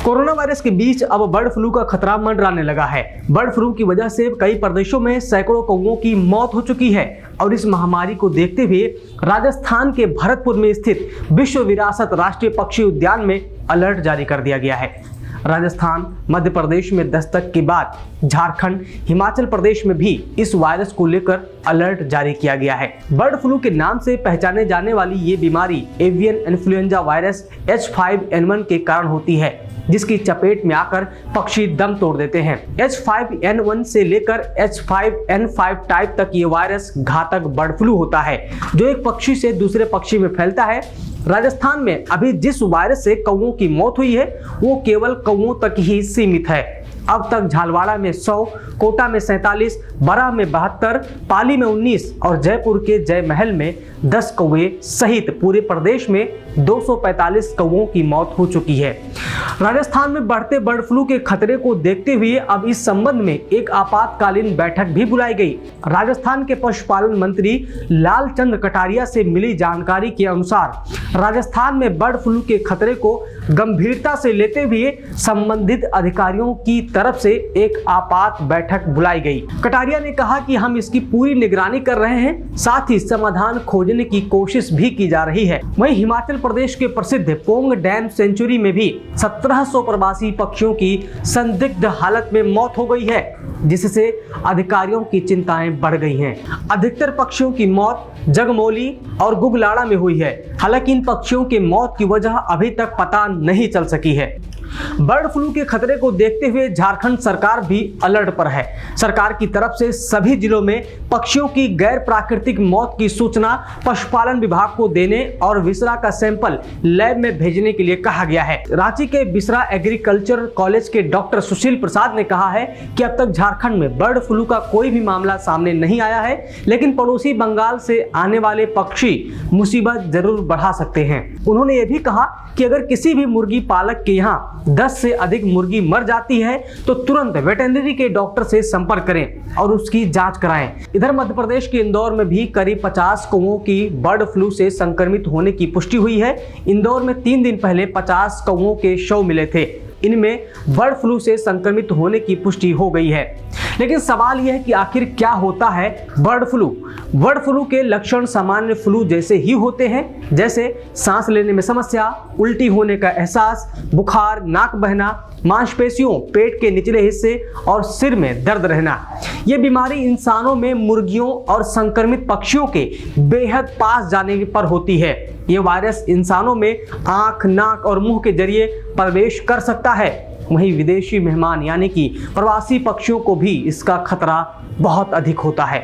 Corona virus के बीच अब bird flu का खतरा मंडराने लगा है। बर्ड फ्लू की वजह से कई प्रदेशों में सैकड़ों कौवों की मौत हो चुकी है और इस महामारी को देखते हुए राजस्थान के भरतपुर में स्थित विश्व विरासत राष्ट्रीय पक्षी उद्यान में अलर्ट जारी कर दिया गया है। राजस्थान, मध्य प्रदेश में दस्तक के बाद झारखंड, हिमाचल प्रदेश में भी इस वायरस को लेकर अलर्ट जारी किया गया है। बर्ड फ्लू के नाम से पहचाने जाने वाली ये बीमारी एवियन इन्फ्लुएंजा वायरस H5N1 के कारण होती है, जिसकी चपेट में आकर पक्षी दम तोड़ देते हैं। H5N1 से लेकर H5N5 टाइप तक ये वायरस घातक बर्ड फ्लू होता है, जो एक पक्षी से दूसरे पक्षी में फैलता है। राजस्थान में अभी जिस वायरस से कौवों की मौत हुई है वो केवल कौवों तक ही सीमित है। अब तक झालवाड़ा में 100, कोटा में 47, बराह में 72, पाली में 19 और जयपुर के जयमहल में 10 कौवे सहित पूरे प्रदेश में 245 कौवों की मौत हो चुकी है। राजस्थान में बढ़ते बर्ड फ्लू के खतरे को देखते हुए अब इस संबंध में एक आपातकालीन बैठक भी बुलाई गई। राजस्थान के पशुपालन मंत्री लालचंद कटारिया से मिली जानकारी के अनुसार राजस्थान में बर्ड फ्लू के खतरे को गंभीरता से लेते हुए संबंधित अधिकारियों की तरफ से एक आपात बैठक बुलाई गई। कटारिया ने कहा कि हम इसकी पूरी निगरानी कर रहे हैं, साथ ही समाधान खोजने की कोशिश भी की जा रही है। वहीं हिमाचल प्रदेश के प्रसिद्ध पोंग डैम सेंचुरी में भी 1700 प्रवासी पक्षियों की संदिग्ध हालत में मौत हो गई है, जिससे अधिकारियों की चिंताएं बढ़ गई हैं। अधिकतर पक्षियों की मौत जगमोली और गुगलाड़ा में हुई है। हालांकि इन पक्षियों की मौत की वजह अभी तक पता नहीं चल सकी है। बर्ड फ्लू के खतरे को देखते हुए झारखंड सरकार भी अलर्ट पर है। सरकार की तरफ से सभी जिलों में पक्षियों की गैर प्राकृतिक मौत की सूचना पशुपालन विभाग को देने और विसरा का सैंपल लैब में भेजने के लिए कहा गया है। रांची के विसरा एग्रीकल्चर कॉलेज के डॉक्टर सुशील प्रसाद ने कहा है कि अब तक झारखंड में बर्ड फ्लू का कोई भी मामला सामने नहीं आया है, लेकिन पड़ोसी बंगाल से आने वाले पक्षी मुसीबत जरूर बढ़ा सकते हैं। उन्होंने ये भी कहा कि अगर किसी भी मुर्गी पालक के यहाँ 10 से अधिक मुर्गी मर जाती है तो तुरंत वेटरनरी के डॉक्टर से संपर्क करें और उसकी जांच कराएं। इधर मध्य प्रदेश के इंदौर में भी करीब 50 कौवों की बर्ड फ्लू से संक्रमित होने की पुष्टि हुई है। इंदौर में 3 दिन पहले 50 कौवों के शव मिले थे। इनमें बर्ड फ्लू से संक्रमित होने की पुष्टि हो गई है। लेकिन सवाल यह है कि आखिर क्या होता है बर्ड फ्लू? बर्ड फ्लू के लक्षण सामान्य फ्लू जैसे ही होते हैं, जैसे सांस लेने में समस्या, उल्टी होने का एहसास, बुखार, नाक बहना, मांसपेशियों, पेट के निचले हिस्से और सिर में दर्द रहना। यह बीमारी इंसानों में मुर्गियों और संक्रमित पक्षियों के बेहद पास जाने पर होती है। यह वायरस इंसानों में आंख, नाक और मुंह के जरिए प्रवेश कर सकता है। वहीं विदेशी मेहमान यानी कि प्रवासी पक्षियों को भी इसका खतरा बहुत अधिक होता है।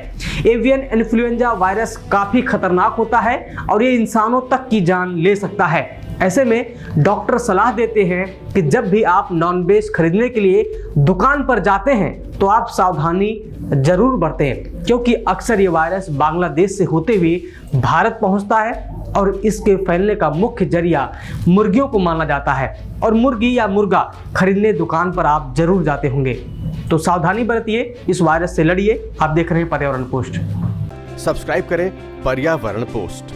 एवियन इन्फ्लुएंजा वायरस काफी खतरनाक होता है और ये इंसानों तक की जान ले सकता है। ऐसे में डॉक्टर सलाह देते हैं कि जब भी आप नॉनवेज खरीदने के लिए दुकान पर जाते हैं तो आप सावधानी जरूर बरतें, क्योंकि अक्सर ये वायरस बांग्लादेश से होते हुए भारत पहुंचता है और इसके फैलने का मुख्य जरिया मुर्गियों को माना जाता है और मुर्गी या मुर्गा खरीदने दुकान पर आप जरूर जाते होंगे। तो सावधानी बरतिए, इस वायरस से लड़िए। आप देख रहे हैं पर्यावरण पोस्ट। सब्सक्राइब करें पर्यावरण पोस्ट।